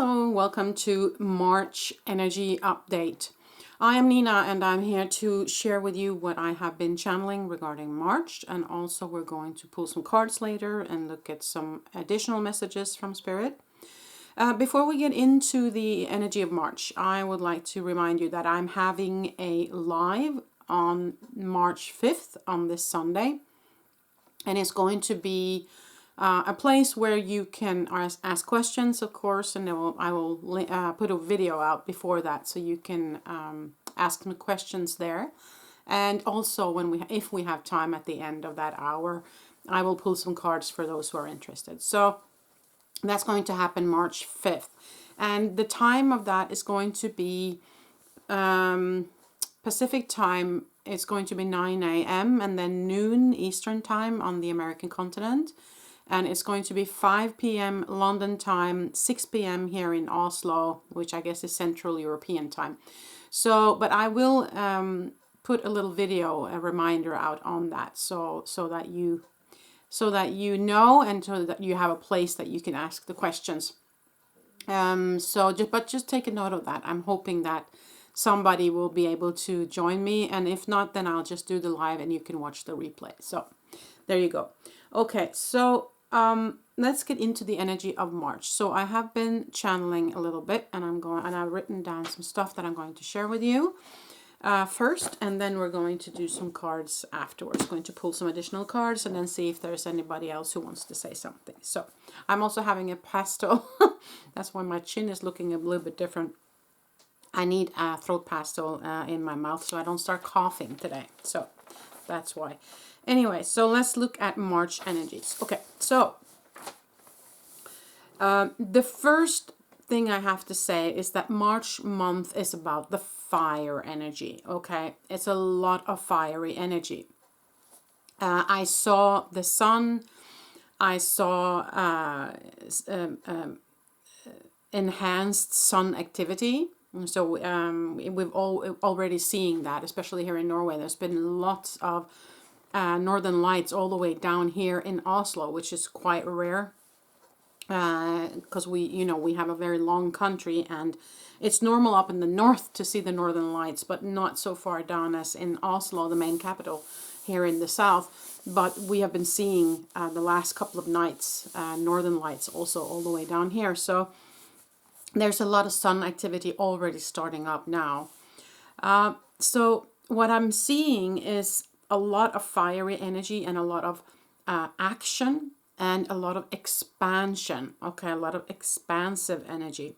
Hello, welcome to March Energy Update. I am Nina and I'm here to share with you what I have been channeling regarding March, and also we're going to pull some cards later and look at some additional messages from Spirit. Before we get into the energy of March, I would like to remind you that I'm having a live on March 5th on this Sunday, and it's going to be a place where you can ask questions, of course, and I will put a video out before that so you can ask me questions there. And also, if we have time at the end of that hour, I will pull some cards for those who are interested. So that's going to happen March 5th. And the time of that is going to be Pacific time. It's going to be 9 a.m. and then noon Eastern time on the American continent. And it's going to be 5 p.m. London time, 6 p.m. here in Oslo, which I guess is Central European time. So, but I will put a little video, a reminder out on that, so that you know, and so that you have a place that you can ask the questions. But just take a note of that. I'm hoping that somebody will be able to join me, and if not, then I'll just do the live and you can watch the replay. So there you go. Okay, so let's get into the energy of March. So I have been channeling a little bit, and I've written down some stuff that I'm going to share with you first, and then we're going to do some cards afterwards. Going to pull some additional cards and then see if there's anybody else who wants to say something. So I'm also having a pastel. That's why my chin is looking a little bit different. I need a throat pastel in my mouth so I don't start coughing today. So that's why. Anyway, so let's look at March energies. Okay, so the first thing I have to say is that March month is about the fire energy, okay? It's a lot of fiery energy. I saw the sun. I saw enhanced sun activity. So we've already seen that, especially here in Norway. There's been lots of northern lights all the way down here in Oslo, which is quite rare because we have a very long country, and it's normal up in the north to see the northern lights, but not so far down as in Oslo, the main capital, here in the south. But we have been seeing the last couple of nights northern lights also all the way down here. So there's a lot of sun activity already starting up now. So what I'm seeing is a lot of fiery energy and a lot of action and a lot of expansion. Okay, a lot of expansive energy.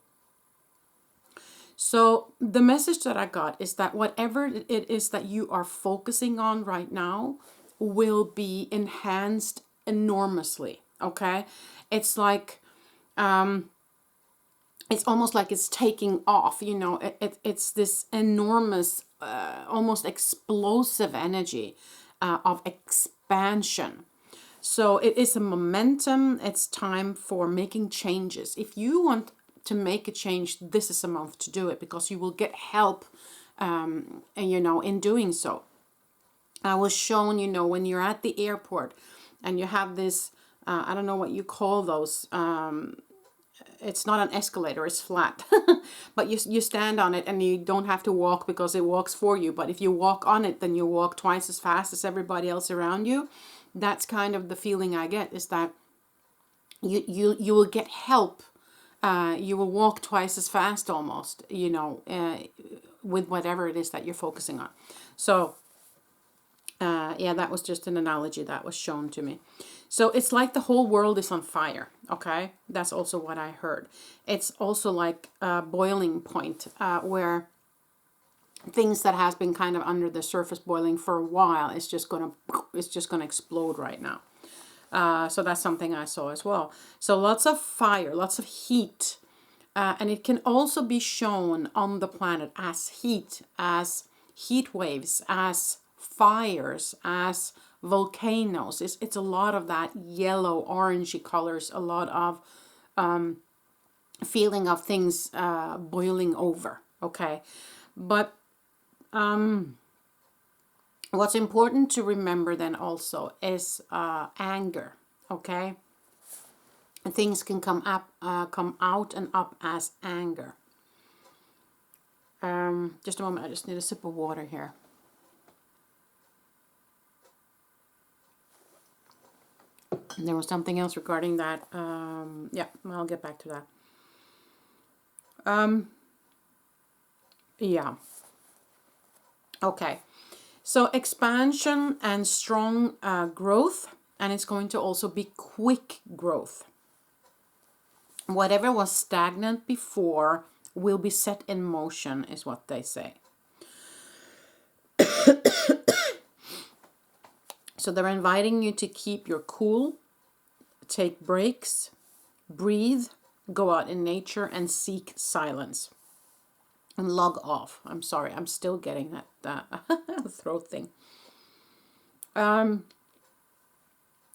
So the message that I got is that whatever it is that you are focusing on right now will be enhanced enormously. Okay, it's like it's almost like it's taking off. It's this enormous, almost explosive energy of expansion. So it is a momentum. It's time for making changes. If you want to make a change, this is a month to do it, because you will get help, in doing so. I was shown, when you're at the airport and you have this, I don't know what you call those, it's not an escalator, it's flat. But you stand on it and you don't have to walk because it walks for you. But if you walk on it, then you walk twice as fast as everybody else around you. That's kind of the feeling I get, is that you will get help. You will walk twice as fast almost, with whatever it is that you're focusing on. So yeah, that was just an analogy that was shown to me. So it's like the whole world is on fire, okay? That's also what I heard. It's also like a boiling point where things that has been kind of under the surface boiling for a while is just gonna explode right now. So that's something I saw as well. So lots of fire, lots of heat, and it can also be shown on the planet as heat waves, as fires, as volcanoes. It's a lot of that yellow, orangey colors, a lot of feeling of things boiling over, okay? But what's important to remember then also is anger, okay? And things can come out and up as anger. Just a moment, I just need a sip of water here. And there was something else regarding that. Yeah, I'll get back to that. Yeah. Okay. So expansion and strong growth, and it's going to also be quick growth. Whatever was stagnant before will be set in motion, is what they say. So they're inviting you to keep your cool, take breaks, breathe, go out in nature, and seek silence. And log off. I'm sorry, I'm still getting that throat thing.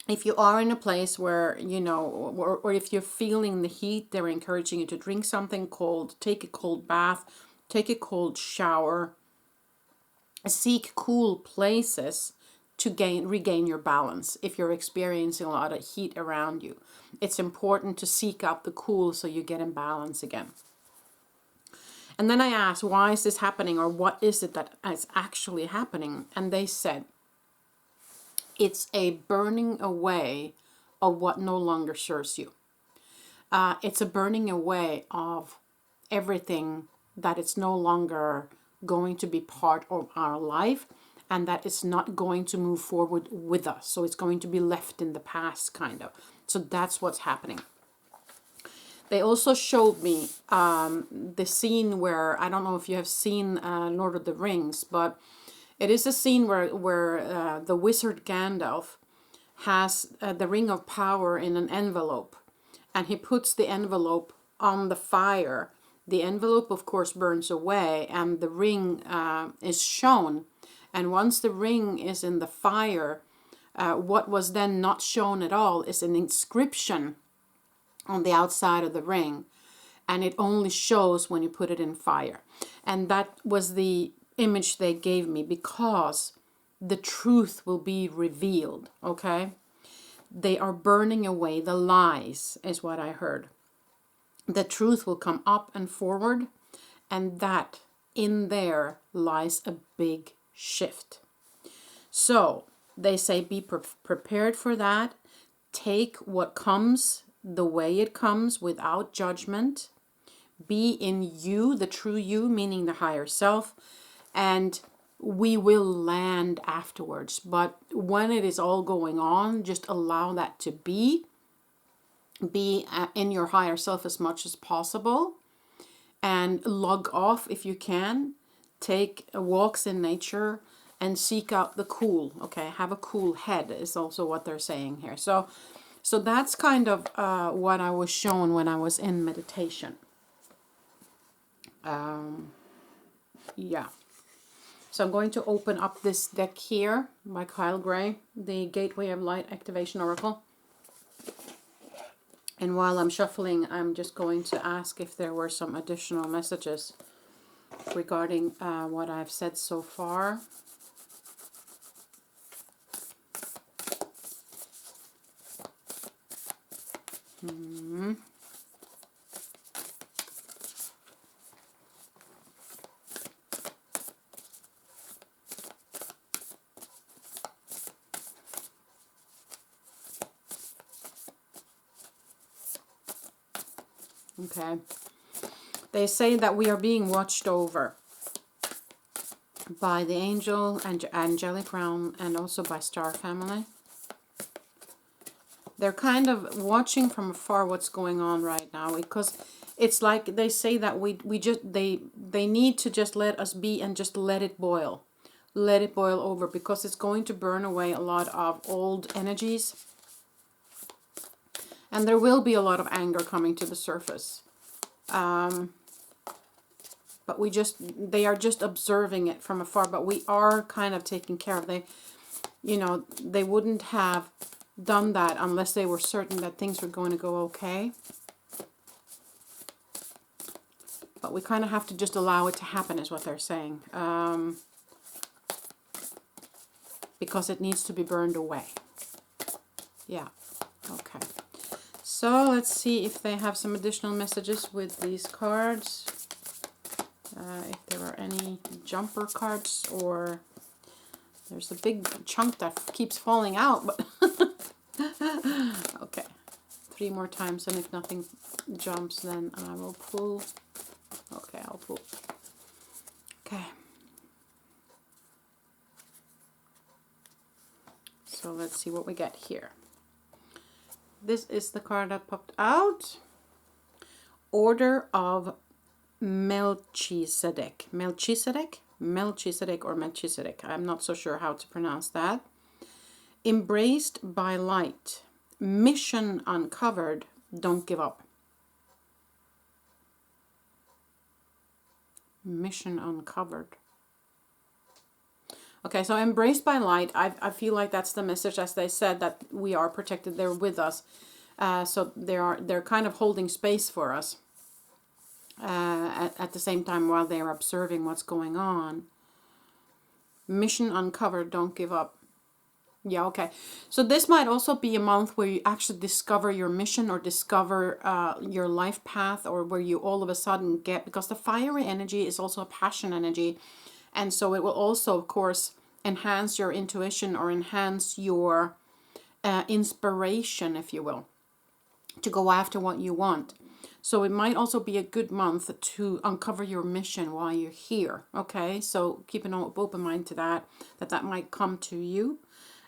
If you are in a place where, you know, or if you're feeling the heat, they're encouraging you to drink something cold, take a cold bath, take a cold shower, seek cool places to regain your balance. If you're experiencing a lot of heat around you, it's important to seek out the cool so you get in balance again. And then I asked, why is this happening, or what is it that is actually happening? And they said, it's a burning away of what no longer serves you. It's a burning away of everything that it's no longer going to be part of our life, and that it's not going to move forward with us. So it's going to be left in the past, kind of. So that's what's happening. They also showed me the scene where, I don't know if you have seen Lord of the Rings, but it is a scene where the wizard Gandalf has the ring of power in an envelope, and he puts the envelope on the fire. The envelope, of course, burns away, and the ring is shown. And once the ring is in the fire, what was then not shown at all is an inscription on the outside of the ring, and it only shows when you put it in fire. And that was the image they gave me, because the truth will be revealed. Okay, they are burning away the lies, is what I heard. The truth will come up and forward, and that in there lies a big shift. So they say be prepared for that. Take what comes the way it comes, without judgment. Be in you, the true you, meaning the higher self, and we will land afterwards. But when it is all going on, just allow that to be in your higher self as much as possible, and log off if you can. Take walks in nature and seek out the cool. Okay, have a cool head is also what they're saying here. So that's kind of what I was shown when I was in meditation. Yeah. So I'm going to open up this deck here by Kyle Gray, the Gateway of Light Activation Oracle. And while I'm shuffling, I'm just going to ask if there were some additional messages regarding what I've said so far. Okay. They say that we are being watched over by the angel and angelic realm, and also by star family. They're kind of watching from afar what's going on right now, because it's like they say that they need to just let us be and just let it boil. Let it boil over, because it's going to burn away a lot of old energies. And there will be a lot of anger coming to the surface. But they are just observing it from afar, but we are kind of taking care of. They wouldn't have done that unless they were certain that things were going to go okay. But we kind of have to just allow it to happen, is what they're saying. Because it needs to be burned away. Yeah. Okay. So So let's see if they have some additional messages with these cards. If there are any jumper cards, or there's a big chunk that keeps falling out. But okay, 3 more times, and if nothing jumps, then I will pull. Okay, I'll pull. Okay. So let's see what we get here. This is the card that popped out. Order of Melchizedek. Melchizedek? Melchizedek or Melchizedek. I'm not so sure how to pronounce that. Embraced by light. Mission uncovered. Don't give up. Mission uncovered. Okay, so embraced by light. I feel like that's the message, as they said, that we are protected. They're with us. So they're kind of holding space for us. At the same time while they're observing what's going on. Mission uncovered, don't give up. Yeah, okay. So this might also be a month where you actually discover your mission, or discover your life path, or where you all of a sudden get, because the fiery energy is also a passion energy. And so it will also, of course, enhance your intuition, or enhance your inspiration, if you will, to go after what you want. So it might also be a good month to uncover your mission while you're here. Okay, so keep an open mind to that might come to you.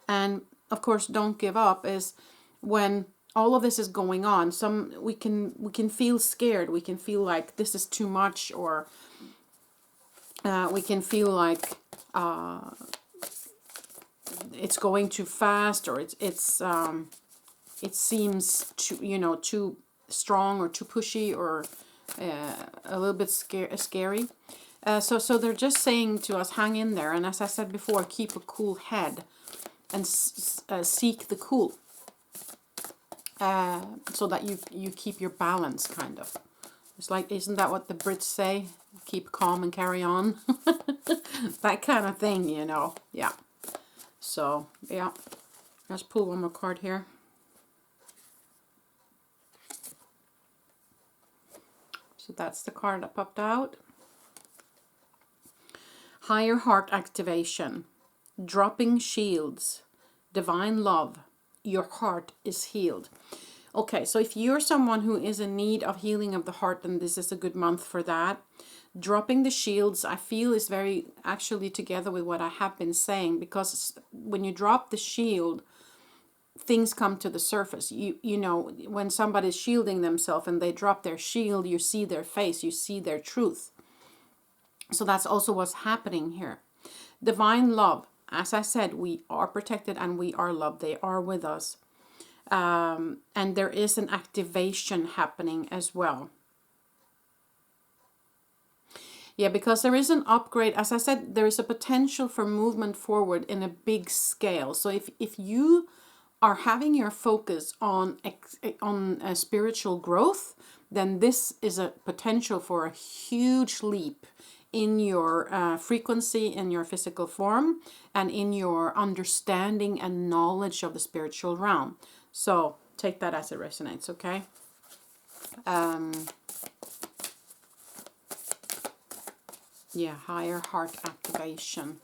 And of course, don't give up is when all of this is going on. We can feel scared. We can feel like this is too much, or we can feel like it's going too fast, or it seems too strong, or too pushy, or a little bit scary. So they're just saying to us, hang in there. And as I said before, keep a cool head, and seek the cool, so that you keep your balance, kind of. It's like, isn't that what the Brits say? Keep calm and carry on. That kind of thing, Yeah. So, yeah. Let's pull one more card here. So that's the card that popped out. Higher heart activation. Dropping shields. Divine love. Your heart is healed. Okay, so if you're someone who is in need of healing of the heart, then this is a good month for that. Dropping the shields, I feel, is very actually together with what I have been saying, because when you drop the shield, things come to the surface. You know, when somebody's shielding themselves and they drop their shield, you see their face, you see their truth. So that's also what's happening here. Divine love, as I said, we are protected and we are loved. They are with us. And there is an activation happening as well. Yeah, because there is an upgrade. As I said, there is a potential for movement forward in a big scale. So if you are having your focus on spiritual growth, then this is a potential for a huge leap in your frequency, in your physical form, and in your understanding and knowledge of the spiritual realm. So take that as it resonates, okay? Yeah, higher heart activation.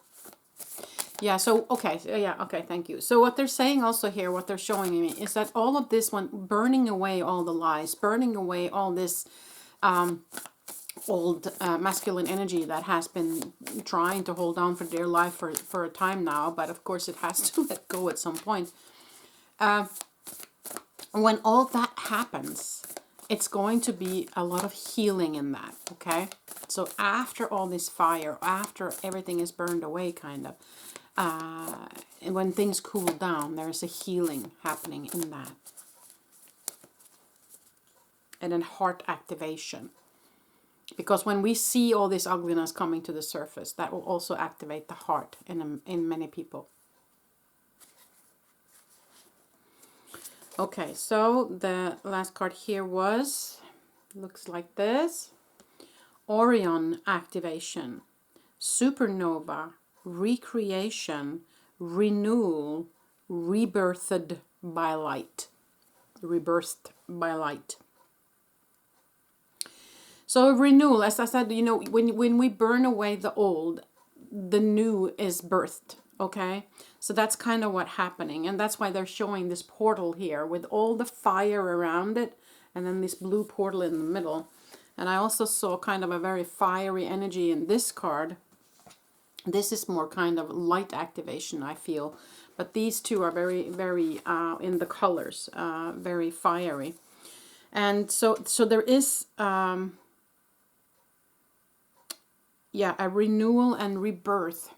Yeah, so, okay, yeah, okay, thank you. So what they're saying also here, what they're showing me, is that all of this, when burning away all the lies, burning away all this old masculine energy that has been trying to hold on for dear life for a time now, but of course it has to let go at some point. When all that happens, it's going to be a lot of healing in that, okay? So after all this fire, after everything is burned away, kind of, and when things cool down, there's a healing happening in that. And then heart activation. Because when we see all this ugliness coming to the surface, that will also activate the heart in many people. Okay, so the last card here looks like this. Orion activation, supernova, recreation, renewal, rebirthed by light. rebirthed by light. So renewal, as I said, when we burn away the old, the new is birthed. Okay, so that's kind of what's happening, and that's why they're showing this portal here with all the fire around it, and then this blue portal in the middle. And I also saw kind of a very fiery energy in this card. This is more kind of light activation, I feel, but these two are very, very in the colors, very fiery. And so there is a renewal and rebirth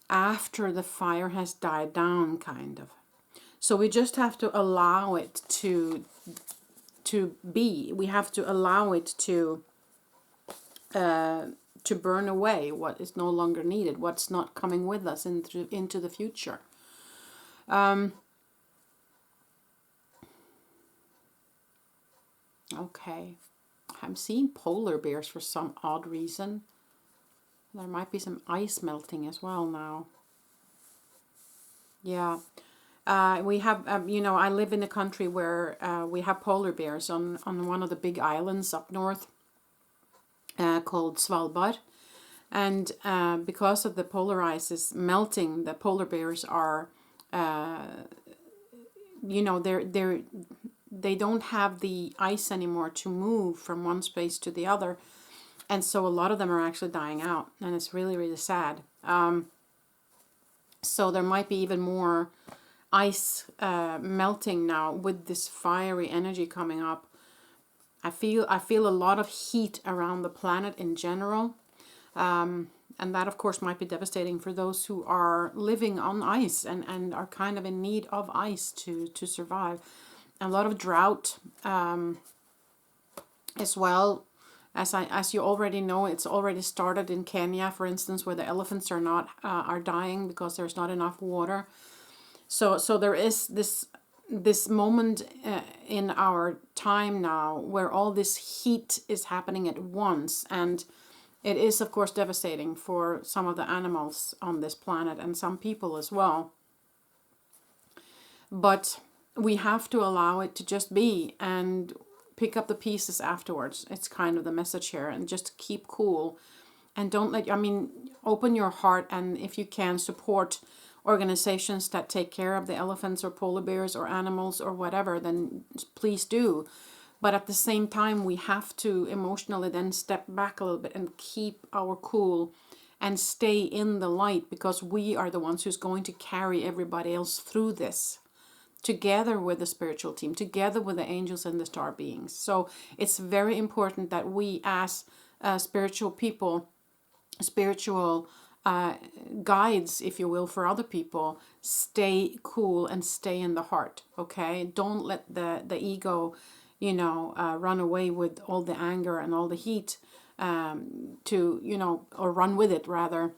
after the fire has died down, kind of. So we just have to allow it to be. We have to allow it to burn away what is no longer needed, what's not coming with us into the future. Okay, I'm seeing polar bears for some odd reason. There might be some ice melting as well now. Yeah. We have, I live in a country where we have polar bears on one of the big islands up north called Svalbard. And because of the polar ice is melting, the polar bears are, they don't have the ice anymore to move from one space to the other. And so a lot of them are actually dying out. And it's really, really sad. So there might be even more ice melting now with this fiery energy coming up. I feel a lot of heat around the planet in general. And that, of course, might be devastating for those who are living on ice and are kind of in need of ice to survive. A lot of drought as well. As you already know, it's already started in Kenya, for instance, where the elephants are dying because there's not enough water. So there is this moment in our time now where all this heat is happening at once, and it is, of course, devastating for some of the animals on this planet and some people as well. But we have to allow it to just be and pick up the pieces afterwards. It's kind of the message here, and just keep cool and don't open your heart, and if you can, support organizations that take care of the elephants or polar bears or animals or whatever, then please do. But at the same time, we have to emotionally then step back a little bit and keep our cool and stay in the light, because we are the ones who's going to carry everybody else through this, together with the spiritual team, together with the angels and the star beings. So it's very important that we as spiritual people, spiritual guides, if you will, for other people, stay cool and stay in the heart, okay? Don't let the ego, run away with all the anger and all the heat or run with it rather,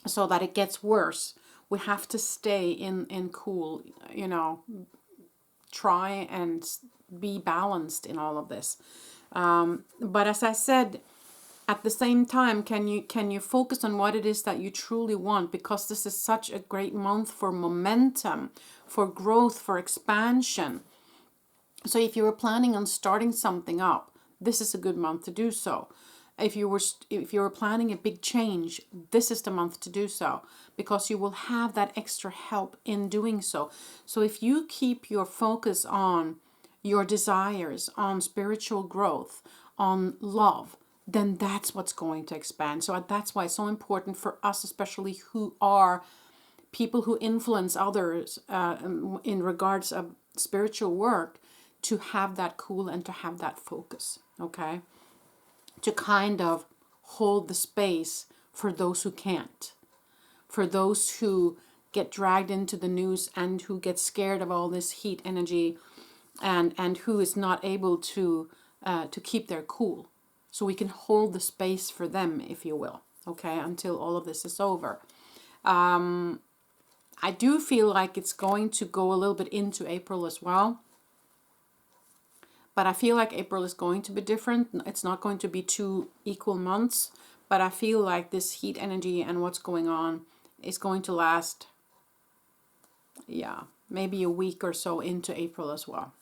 so that it gets worse. We have to stay in cool, try and be balanced in all of this. But as I said, at the same time, can you focus on what it is that you truly want? Because this is such a great month for momentum, for growth, for expansion. So if you were planning on starting something up, this is a good month to do so. If you were planning a big change, this is the month to do so, because you will have that extra help in doing so. So if you keep your focus on your desires, on spiritual growth, on love, then that's what's going to expand. So that's why it's so important for us, especially who are people who influence others in regards of spiritual work, to have that cool and to have that focus, okay? To kind of hold the space for those who can't, for those who get dragged into the news and who get scared of all this heat energy, and who is not able to keep their cool. So we can hold the space for them, if you will, okay, until all of this is over. I do feel like it's going to go a little bit into April as well. But I feel like April is going to be different. It's not going to be 2 equal months. But I feel like this heat energy and what's going on is going to last, maybe a week or so into April as well.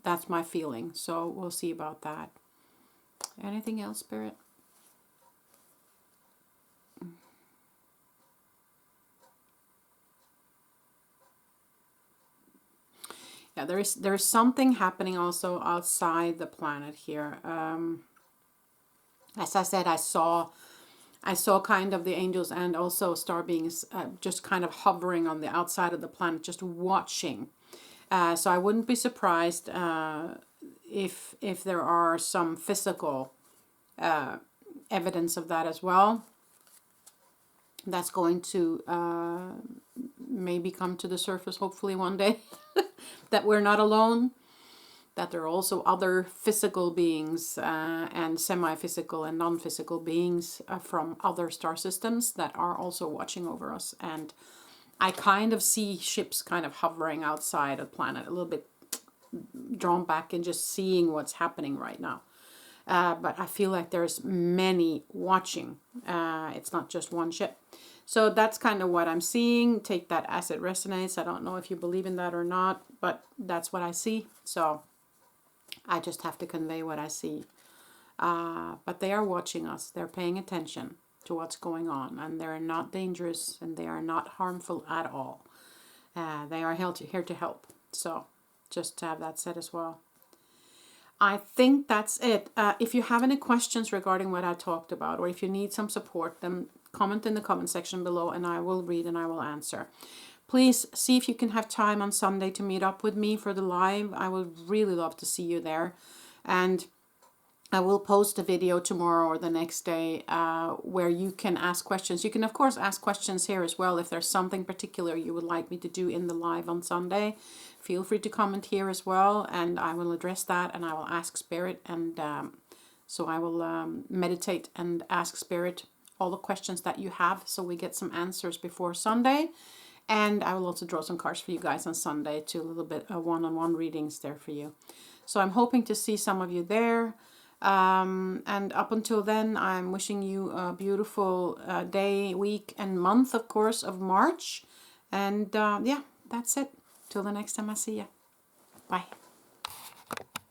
That's my feeling. So we'll see about that. Anything else, Spirit? Yeah, there's something happening also outside the planet here. As I said, I saw kind of the angels and also star beings just kind of hovering on the outside of the planet, just watching. So I wouldn't be surprised if there are some physical evidence of that as well. That's going to maybe come to the surface hopefully one day. That we're not alone. That there are also other physical beings and semi-physical and non-physical beings from other star systems that are also watching over us. And I kind of see ships kind of hovering outside the planet, a little bit drawn back and just seeing what's happening right now. But I feel like there's many watching. It's not just one ship. So that's kind of what I'm seeing. Take that as it resonates. I don't know if you believe in that or not, but that's what I see. So I just have to convey what I see. But they are watching us. They're paying attention to what's going on. And they're not dangerous and they are not harmful at all. They are here to help. So just to have that said as well. I think that's it. If you have any questions regarding what I talked about, or if you need some support, then comment in the comment section below and I will read and I will answer. Please see if you can have time on Sunday to meet up with me for the live. I would really love to see you there. And I will post a video tomorrow or the next day where you can ask questions. You can, of course, ask questions here as well. If there's something particular you would like me to do in the live on Sunday, feel free to comment here as well. And I will address that and I will ask Spirit. And so I will meditate and ask Spirit all the questions that you have so we get some answers before Sunday. And I will also draw some cards for you guys on Sunday to a little bit one-on-one readings there for you. So I'm hoping to see some of you there. And up until then, I'm wishing you a beautiful day, week, and month, of course, of March. And yeah, that's it. Till the next time I see you. Bye.